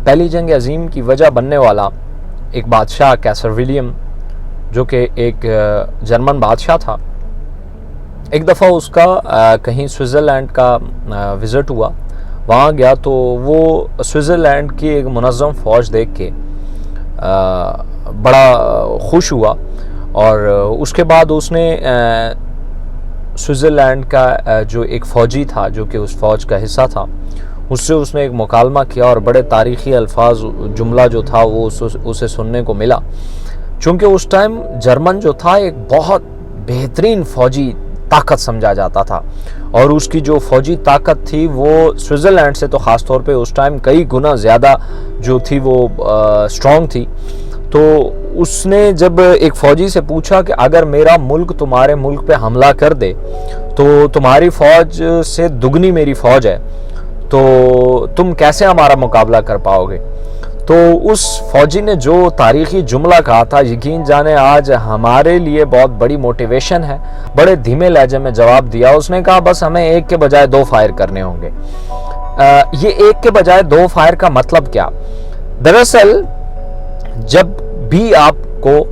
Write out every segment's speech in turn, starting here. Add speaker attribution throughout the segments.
Speaker 1: پہلی جنگ عظیم کی وجہ بننے والا ایک بادشاہ کیسر ولیم، جو کہ ایک جرمن بادشاہ تھا، ایک دفعہ اس کا کہیں سوئٹزرلینڈ کا وزٹ ہوا. وہاں گیا تو وہ سوئٹزرلینڈ کی ایک منظم فوج دیکھ کے بڑا خوش ہوا، اور اس کے بعد اس نے سوئٹزرلینڈ کا جو ایک فوجی تھا جو کہ اس فوج کا حصہ تھا، اس سے اس نے ایک مکالمہ کیا، اور بڑے تاریخی الفاظ جملہ جو تھا وہ اسے سننے کو ملا. چونکہ اس ٹائم جرمن جو تھا ایک بہت بہترین فوجی طاقت سمجھا جاتا تھا، اور اس کی جو فوجی طاقت تھی وہ سوئٹزرلینڈ سے تو خاص طور پہ اس ٹائم کئی گنا زیادہ جو تھی وہ اسٹرانگ تھی. تو اس نے جب ایک فوجی سے پوچھا کہ اگر میرا ملک تمہارے ملک پہ حملہ کر دے تو تمہاری فوج سے دگنی میری فوج ہے، تو تم کیسے ہمارا مقابلہ کر پاؤ گے؟ تو اس فوجی نے جو تاریخی جملہ کہا تھا، یقین جانے آج ہمارے لیے بہت بڑی موٹیویشن ہے. بڑے دھیمے لہجے میں جواب دیا. اس نے کہا بس ہمیں ایک کے بجائے 2 فائر کرنے ہوں گے. یہ ایک کے بجائے 2 فائر کا مطلب کیا؟ دراصل جب بھی آپ کو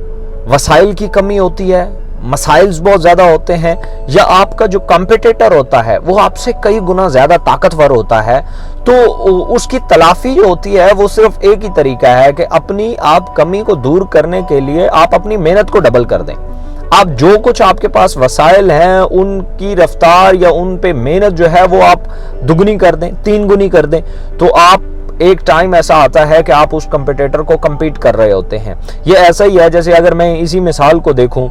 Speaker 1: وسائل کی کمی ہوتی ہے، مسائلز بہت زیادہ ہوتے ہیں، یا آپ کا جو کمپیٹیٹر ہوتا ہے وہ آپ سے کئی گنا زیادہ طاقتور ہوتا ہے، تو اس کی تلافی جو ہوتی ہے وہ صرف ایک ہی طریقہ ہے کہ اپنی آپ کمی کو دور کرنے کے لیے آپ اپنی محنت کو ڈبل کر دیں. آپ جو کچھ آپ کے پاس وسائل ہیں ان کی رفتار یا ان پہ محنت جو ہے وہ آپ دگنی کر دیں، 3 گنی کر دیں، تو آپ ایک ٹائم ایسا آتا ہے کہ آپ اس کمپیٹیٹر کو کمپیٹ کر رہے ہوتے ہیں. یہ ایسا ہی ہے جیسے اگر میں اسی مثال کو دیکھوں،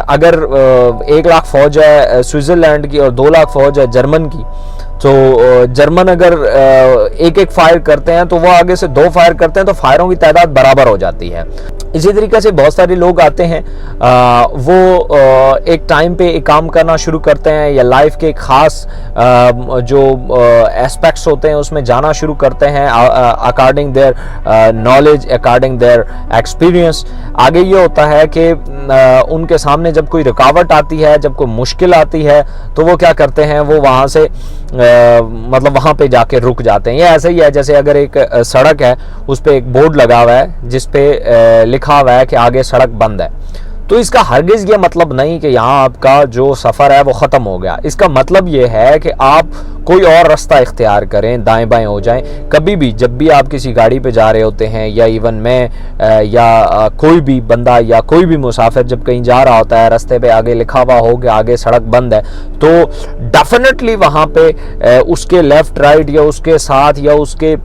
Speaker 1: اگر 1 لاکھ فوج ہے سوئٹزرلینڈ کی اور 2 لاکھ فوج ہے جرمن کی، تو جرمن اگر ایک فائر کرتے ہیں تو وہ آگے سے 2 فائر کرتے ہیں، تو فائروں کی تعداد برابر ہو جاتی ہے. اسی طریقے سے بہت سارے لوگ آتے ہیں، وہ ایک ٹائم پہ ایک کام کرنا شروع کرتے ہیں، یا لائف کے ایک خاص جو ایسپیکٹس ہوتے ہیں اس میں جانا شروع کرتے ہیں according their knowledge, according their experience. آگے یہ ہوتا ہے کہ ان کے سامنے جب کوئی رکاوٹ آتی ہے، جب کوئی مشکل آتی ہے، تو وہ کیا کرتے ہیں، وہ وہاں سے مطلب وہاں پہ جا کے رک جاتے ہیں. یہ ایسا ہی ہے جیسے اگر ایک سڑک ہے، اس پہ ایک بورڈ لگا ہوا ہے جس پہ لکھا ہوا ہے کہ آگے سڑک بند ہے، تو اس کا ہرگز یہ مطلب نہیں کہ یہاں آپ کا جو سفر ہے وہ ختم ہو گیا. اس کا مطلب یہ ہے کہ آپ کوئی اور رستہ اختیار کریں، دائیں بائیں ہو جائیں. کبھی بھی جب بھی آپ کسی گاڑی پہ جا رہے ہوتے ہیں، یا ایون میں یا کوئی بھی بندہ یا کوئی بھی مسافر جب کہیں جا رہا ہوتا ہے، رستے پہ آگے لکھا ہوا ہو کہ آگے سڑک بند ہے، تو ڈیفینیٹلی وہاں پہ اس کے لیفٹ رائٹ یا اس کے ساتھ یا اس کے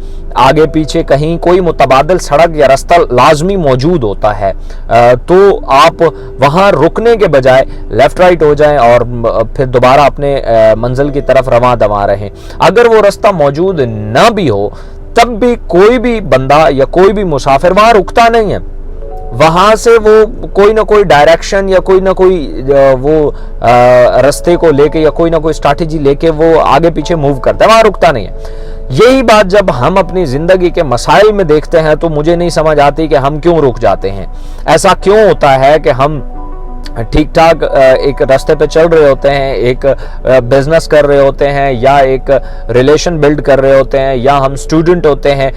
Speaker 1: آگے پیچھے کہیں کوئی متبادل سڑک یا رستہ لازمی موجود ہوتا ہے. تو آپ وہاں رکنے کے بجائے لیفٹ رائٹ ہو جائیں اور پھر دوبارہ اپنے منزل کی طرف رواں دواں رہیں. اگر وہ رستہ موجود نہ بھی ہو تب بھی کوئی بھی بندہ یا کوئی بھی مسافر وہاں رکتا نہیں ہے. وہاں سے وہ کوئی نہ کوئی ڈائریکشن یا کوئی نہ کوئی وہ رستے کو لے کے یا کوئی نہ کوئی اسٹریٹجی لے کے وہ آگے پیچھے موو کرتا ہے، وہاں رکتا نہیں ہے. یہی بات جب ہم اپنی زندگی کے مسائل میں دیکھتے ہیں تو مجھے نہیں سمجھ آتی کہ ہم کیوں رک جاتے ہیں. ایسا کیوں ہوتا ہے کہ ہم ٹھیک ٹھاک ایک راستے پہ چل رہے ہوتے ہیں، ایک بزنس کر رہے ہوتے ہیں، یا ایک ریلیشن بلڈ کر رہے ہوتے ہیں، یا ہم سٹوڈنٹ ہوتے ہیں،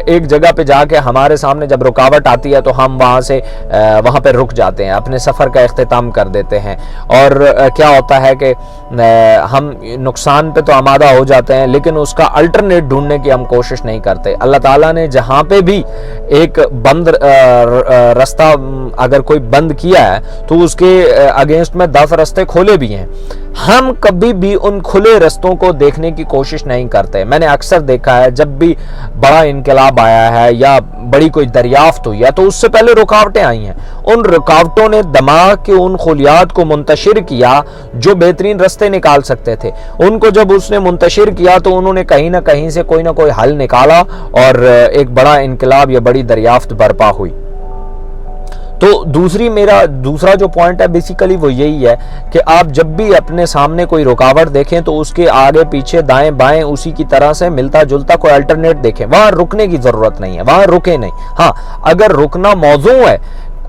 Speaker 1: ایک جگہ پہ جا کے ہمارے سامنے جب رکاوٹ آتی ہے تو ہم وہاں پہ رک جاتے ہیں، اپنے سفر کا اختتام کر دیتے ہیں. اور کیا ہوتا ہے کہ ہم نقصان پہ تو آمادہ ہو جاتے ہیں لیکن اس کا الٹرنیٹ ڈھونڈنے کی ہم کوشش نہیں کرتے. اللہ تعالیٰ نے جہاں پہ بھی ایک بند رستہ اگر کوئی بند کیا ہے تو اس کے اگینسٹ میں 10 رستے کھولے بھی ہیں. ہم کبھی بھی ان کھلے رستوں کو دیکھنے کی کوشش نہیں کرتے. میں نے اکثر دیکھا ہے جب بھی بڑا انقلاب آیا ہے یا بڑی کوئی دریافت ہوئی ہے تو اس سے پہلے رکاوٹیں آئی ہیں. ان رکاوٹوں نے دماغ کے ان خلیات کو منتشر کیا جو بہترین رستے نکال سکتے تھے. ان کو جب اس نے منتشر کیا تو انہوں نے کہیں نہ کہیں سے کوئی نہ کوئی حل نکالا اور ایک بڑا انقلاب یا بڑی دریافت برپا ہوئی. تو دوسرا جو پوائنٹ ہے بیسیکلی وہ یہی ہے کہ آپ جب بھی اپنے سامنے کوئی رکاوٹ دیکھیں تو اس کے آگے پیچھے دائیں بائیں اسی کی طرح سے ملتا جلتا کوئی الٹرنیٹ دیکھیں. وہاں رکنے کی ضرورت نہیں ہے، وہاں رکے نہیں. ہاں اگر رکنا موضوع ہے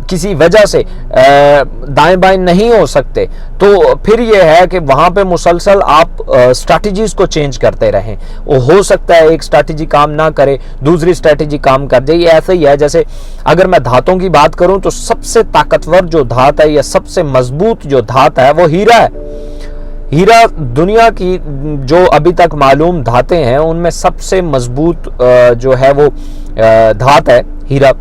Speaker 1: किसी वजह से दाएं बाएं नहीं हो सकते, तो फिर ये है कि वहाँ पे मुसलसल आप स्ट्रैटेजीज को चेंज करते रहें। वो हो सकता है एक स्ट्रैटेजी काम ना करे, दूसरी स्ट्रैटेजी काम कर जाए। ये ऐसा ही है जैसे अगर मैं धातों की बात करूं तो सबसे ताकतवर जो धात है या सबसे मजबूत जो धात है वो हीरा है। हीरा दुनिया की जो अभी तक मालूम धातें हैं उनमें सबसे मजबूत जो है वो धात है हीरा।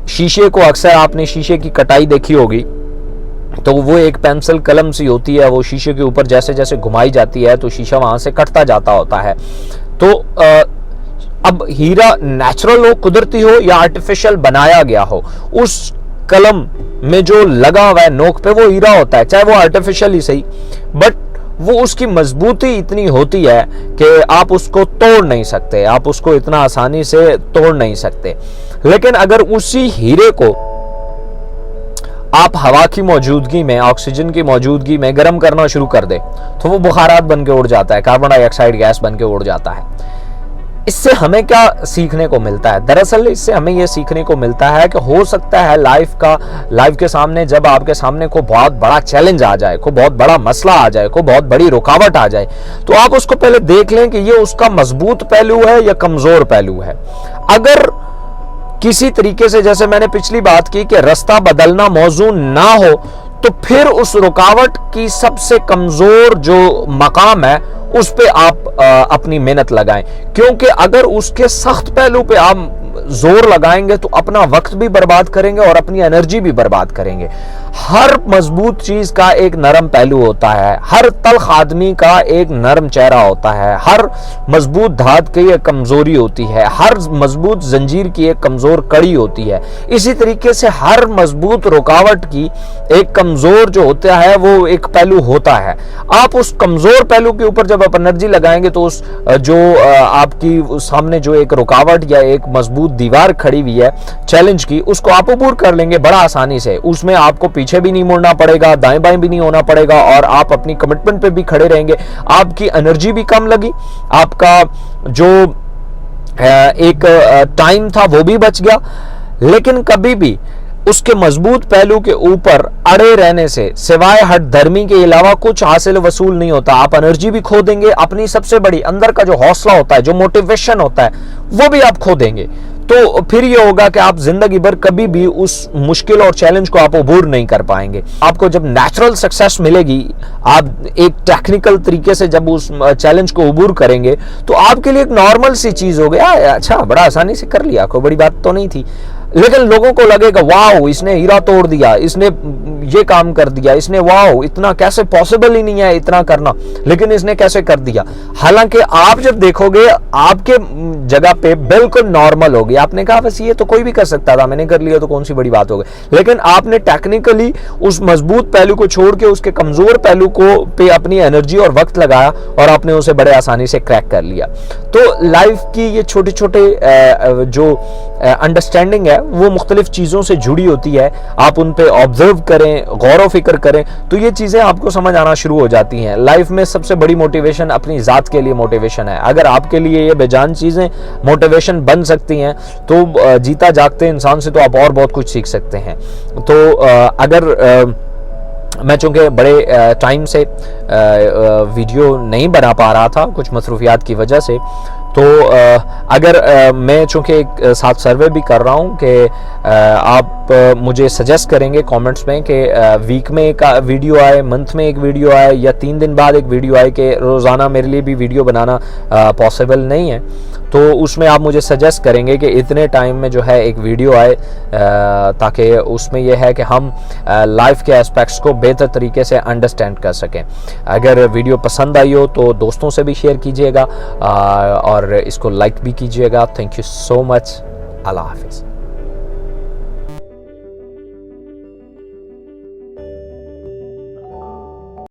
Speaker 1: शीशे को अक्सर आपने शीशे की कटाई देखी होगी, तो वो एक पेंसिल कलम सी होती है, वो शीशे के ऊपर जैसे जैसे घुमाई जाती है तो शीशा वहां से कटता जाता होता है। तो अब हीरा नेचुरल हो, कुदरती हो या आर्टिफिशियल बनाया गया हो, उस कलम में जो लगा हुआ है नोक पे वो हीरा होता है, चाहे वो आर्टिफिशियल ही सही, बट वो उसकी मजबूती इतनी होती है कि आप उसको तोड़ नहीं सकते, आप उसको इतना आसानी से तोड़ नहीं सकते। लेकिन अगर उसी हीरे को आप हवा की मौजूदगी में, ऑक्सीजन की मौजूदगी में गर्म करना शुरू कर दे तो वो बुखारात बन के उड़ जाता है, कार्बन डाइऑक्साइड गैस बन के उड़ जाता है। इससे हमें क्या सीखने को मिलता है? दरअसल इससे हमें यह सीखने को मिलता है कि हो सकता है लाइफ के सामने जब आपके सामने कोई बहुत बड़ा चैलेंज आ जाए, कोई बहुत बड़ा मसला आ जाए, कोई बहुत बड़ी रुकावट आ जाए, तो आप उसको पहले देख लें कि ये उसका मजबूत पहलू है या कमजोर पहलू है। अगर किसी तरीके से, जैसे मैंने पिछली बात की कि रास्ता बदलना मौजू ना हो, तो फिर उस रुकावट की सबसे कमजोर जो मकाम है उस पे आप अपनी मेहनत लगाएं, क्योंकि अगर उसके सख्त पहलू पे आप जोर लगाएंगे तो अपना वक्त भी बर्बाद करेंगे और अपनी एनर्जी भी बर्बाद करेंगे। हर मजबूत चीज का एक नरम पहलू होता है, हर तल्ख आदमी का एक नरम चेहरा होता है, हर मजबूत धात की एक कमजोरी होती है, हर मजबूत जंजीर की एक कमजोर कड़ी होती है। इसी तरीके से हर मजबूत रुकावट की एक कमजोर जो होता है वो एक पहलू होता है। आप उस कमजोर पहलू के ऊपर जब आप एनर्जी लगाएंगे तो उस जो आपकी सामने जो एक रुकावट या एक मजबूत दीवार खड़ी हुई है चैलेंज की, उसको आप अबूर कर लेंगे बड़ा आसानी से। उसमें आपको पीछे भी नहीं मुड़ना पड़ेगा, दाएं बाएं भी नहीं होना पड़ेगा, और आप अपनी कमिटमेंट पे भी खड़े रहेंगे। आपकी एनर्जी भी कम लगी, आपका जो एक टाइम था वो भी बच गया। लेकिन कभी भी उसके मजबूत पहलू के ऊपर अड़े रहने से सिवाय हट धर्मी के अलावा कुछ हासिल वसूल नहीं होता। आप एनर्जी भी खो देंगे, अपनी सबसे बड़ी अंदर का जो हौसला होता है, जो मोटिवेशन होता है, वो भी आप खो देंगे। तो फिर ये होगा कि आप जिंदगी भर कभी भी उस मुश्किल और चैलेंज को आप अबूर नहीं कर पाएंगे। आपको जब नेचुरल सक्सेस मिलेगी, आप एक टेक्निकल तरीके से जब उस चैलेंज को अबूर करेंगे तो आपके लिए एक नॉर्मल सी चीज हो गया, अच्छा बड़ा आसानी से कर लिया, कोई बड़ी बात तो नहीं थी। लेकिन लोगों को लगेगा वाओ इसने हीरा तोड़ दिया, इसने ये काम कर दिया, इसने वाओ इतना कैसे पॉसिबल ही नहीं है इतना करना, लेकिन इसने कैसे कर दिया। हालांकि आप जब देखोगे आपके जगह पे बिल्कुल नॉर्मल होगी, आपने कहा बस ये तो कोई भी कर सकता था, मैंने कर लिया तो कौन सी बड़ी बात हो गई। लेकिन आपने टेक्निकली उस मजबूत पहलू को छोड़ के उसके कमजोर पहलू को पे अपनी एनर्जी और वक्त लगाया और आपने उसे बड़े आसानी से क्रैक कर लिया। तो लाइफ की ये छोटे छोटे जो अंडरस्टैंडिंग है वो मुख्तलिफ चीजों से जुड़ी होती है। आप उन पे ऑब्जर्व करें, गौर व फिक्र करें, तो ये चीजें आपको समझ आना शुरू हो जाती हैं। लाइफ में सबसे बड़ी मोटिवेशन अपनी जात के लिए मोटिवेशन है। अगर आपके लिए ये बेजान चीजें मोटिवेशन बन सकती हैं तो जीता जागते इंसान से तो आप और बहुत कुछ सीख सकते हैं। तो अगर मैं चूँकि बड़े टाइम से वीडियो नहीं बना पा रहा था कुछ मसरूफियात की वजह से, तो अगर मैं चूँकि एक साथ सर्वे भी कर रहा हूँ कि आप मुझे सजेस्ट करेंगे कमेंट्स में कि वीक में एक वीडियो आए, मंथ में एक वीडियो आए, या 3 दिन बाद एक वीडियो आए, कि रोज़ाना मेरे लिए भी वीडियो बनाना पॉसिबल नहीं है। तो उसमें आप मुझे सजेस्ट करेंगे कि इतने टाइम में जो है एक वीडियो आए, ताकि उसमें यह है कि हम लाइफ के एस्पेक्ट्स को बेहतर तरीके से अंडरस्टैंड कर सकें। अगर वीडियो पसंद आई हो तो दोस्तों से भी शेयर कीजिएगा और इसको लाइक भी कीजिएगा। Thank you so much. अल्लाह हाफिज़।